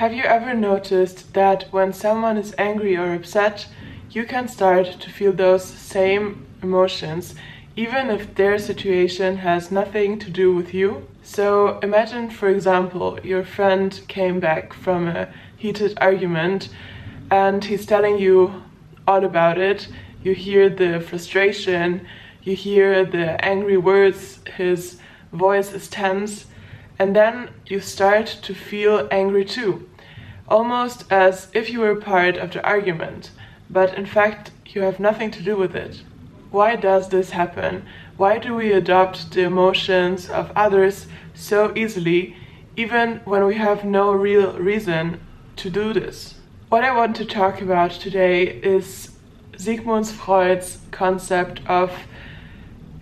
Have you ever noticed that when someone is angry or upset, you can start to feel those same emotions, even if their situation has nothing to do with you? So imagine, for example, your friend came back from a heated argument and he's telling you all about it. You hear the frustration, you hear the angry words, his voice is tense, and then you start to feel angry too. Almost as if you were part of the argument, but in fact you have nothing to do with it. Why does this happen? Why do we adopt the emotions of others so easily, even when we have no real reason to do this? What I want to talk about today is Sigmund Freud's concept of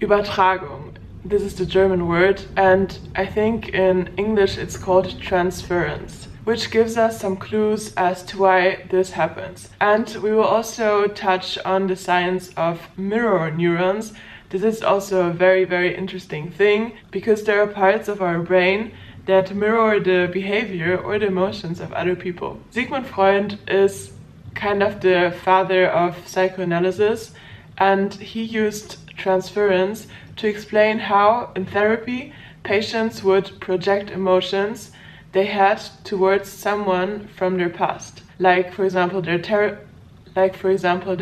Übertragung. This is the German word, and I think in English it's called transference, which gives us some clues as to why this happens. And we will also touch on the science of mirror neurons. This is also a very, very interesting thing, because there are parts of our brain that mirror the behavior or the emotions of other people. Sigmund Freud is kind of the father of psychoanalysis, and he used transference to explain how, in therapy, patients would project emotions they had towards someone from their past, like for example their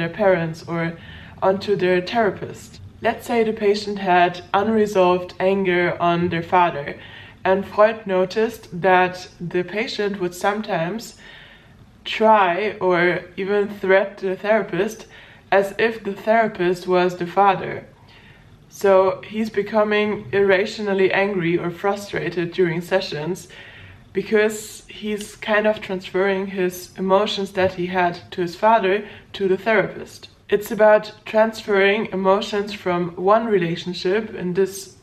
parents, or onto their therapist. Let's say the patient had unresolved anger on their father, and Freud noticed that the patient would sometimes try or even threat the therapist as if the therapist was the father. So he's becoming irrationally angry or frustrated during sessions, because he's kind of transferring his emotions that he had to his father to the therapist. It's about transferring emotions from one relationship, in this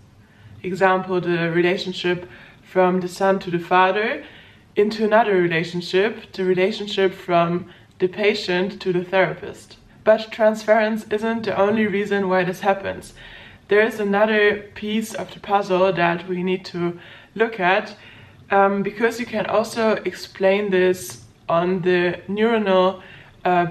example the relationship from the son to the father, into another relationship, the relationship from the patient to the therapist. But transference isn't the only reason why this happens. There is another piece of the puzzle that we need to look at, because you can also explain this on the neuronal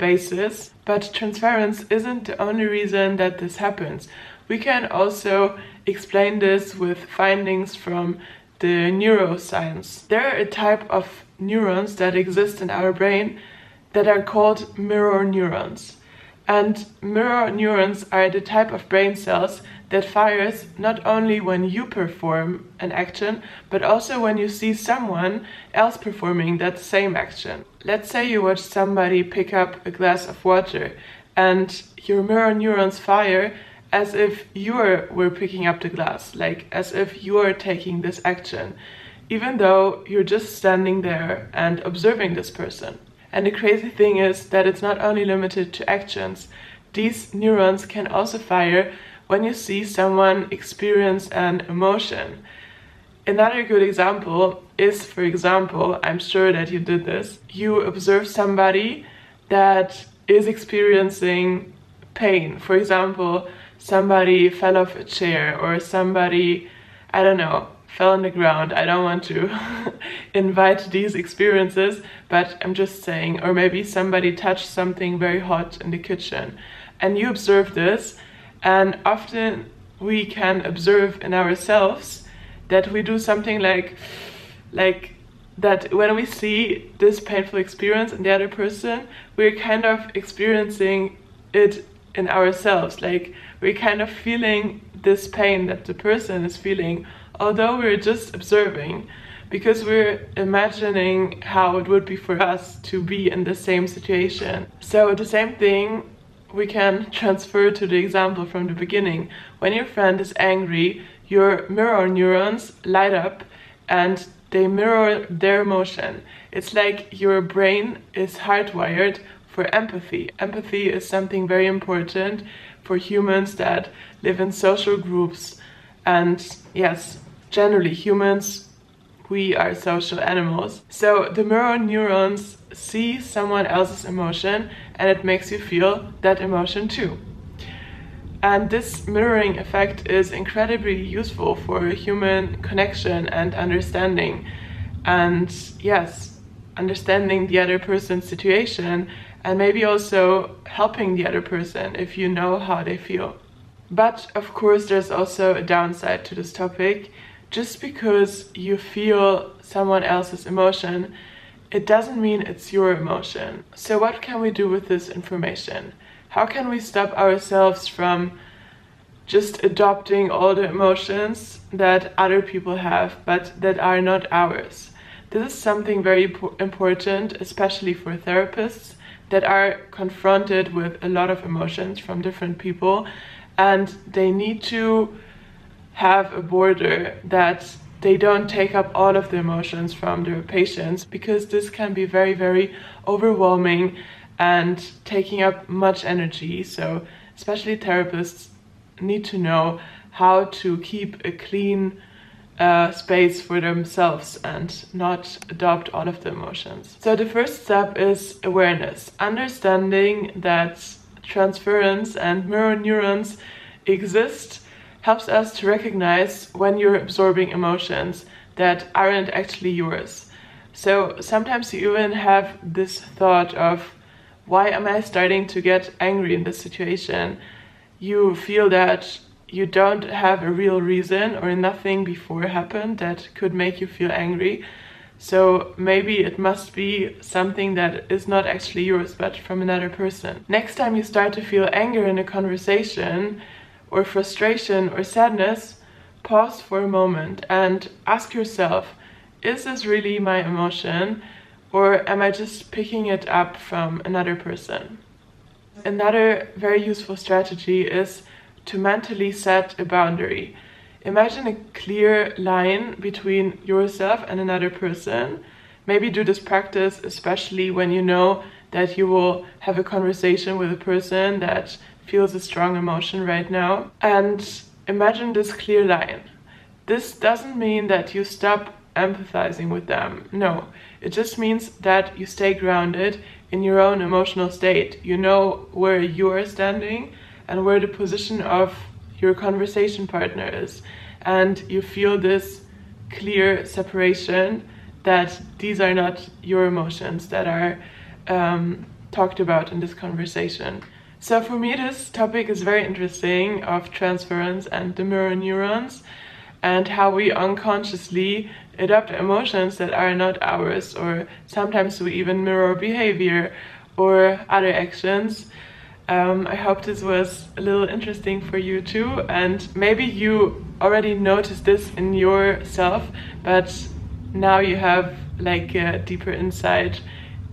basis, but transference isn't the only reason that this happens. We can also explain this with findings from the neuroscience. There are a type of neurons that exist in our brain that are called mirror neurons. And mirror neurons are the type of brain cells that fires not only when you perform an action, but also when you see someone else performing that same action. Let's say you watch somebody pick up a glass of water, and your mirror neurons fire as if you were picking up the glass, like as if you are taking this action, even though you're just standing there and observing this person. And the crazy thing is that it's not only limited to actions. These neurons can also fire when you see someone experience an emotion. Another good example is, for example, I'm sure that you did this, you observe somebody that is experiencing pain. For example, somebody fell off a chair, or somebody, I don't know, fell on the ground. I don't want to invite these experiences, but I'm just saying. Or maybe somebody touched something very hot in the kitchen, and you observe this, and often we can observe in ourselves that we do something like that. When we see this painful experience in the other person, we're kind of experiencing it in ourselves, like we're kind of feeling this pain that the person is feeling, although we're just observing, because we're imagining how it would be for us to be in the same situation. So the same thing we can transfer to the example from the beginning. When your friend is angry, your mirror neurons light up and they mirror their emotion. It's like your brain is hardwired for empathy. Empathy is something very important for humans that live in social groups. And yes, generally humans, we are social animals. So the mirror neurons see someone else's emotion, and it makes you feel that emotion too. And this mirroring effect is incredibly useful for human connection and understanding. And yes, understanding the other person's situation and maybe also helping the other person if you know how they feel. But of course there's also a downside to this topic. Just because you feel someone else's emotion, it doesn't mean it's your emotion. So what can we do with this information? How can we stop ourselves from just adopting all the emotions that other people have but that are not ours? This is something very important, especially for therapists that are confronted with a lot of emotions from different people, and they need to have a border that they don't take up all of the emotions from their patients, because this can be very, very overwhelming and taking up much energy. So especially therapists need to know how to keep a clean space for themselves and not adopt all of the emotions. So the first step is awareness, understanding that transference and mirror neurons exist helps us to recognize when you're absorbing emotions that aren't actually yours. So sometimes you even have this thought of, why am I starting to get angry in this situation? You feel that you don't have a real reason or nothing before happened that could make you feel angry. So maybe it must be something that is not actually yours but from another person. Next time you start to feel anger in a conversation or frustration or sadness, pause for a moment and ask yourself, is this really my emotion or am I just picking it up from another person? Another very useful strategy is to mentally set a boundary. Imagine a clear line between yourself and another person. Maybe do this practice especially when you know that you will have a conversation with a person that feels a strong emotion right now. And imagine this clear line. This doesn't mean that you stop empathizing with them. No, it just means that you stay grounded in your own emotional state. You know where you are standing and where the position of your conversation partner is. And you feel this clear separation that these are not your emotions that are talked about in this conversation. So for me, this topic is very interesting, of transference and the mirror neurons, and how we unconsciously adopt emotions that are not ours, or sometimes we even mirror behavior or other actions. I hope this was a little interesting for you too, and maybe you already noticed this in yourself, but now you have like a deeper insight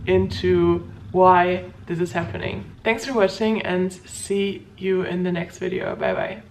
into why this is happening. Thanks for watching and see you in the next video. Bye bye.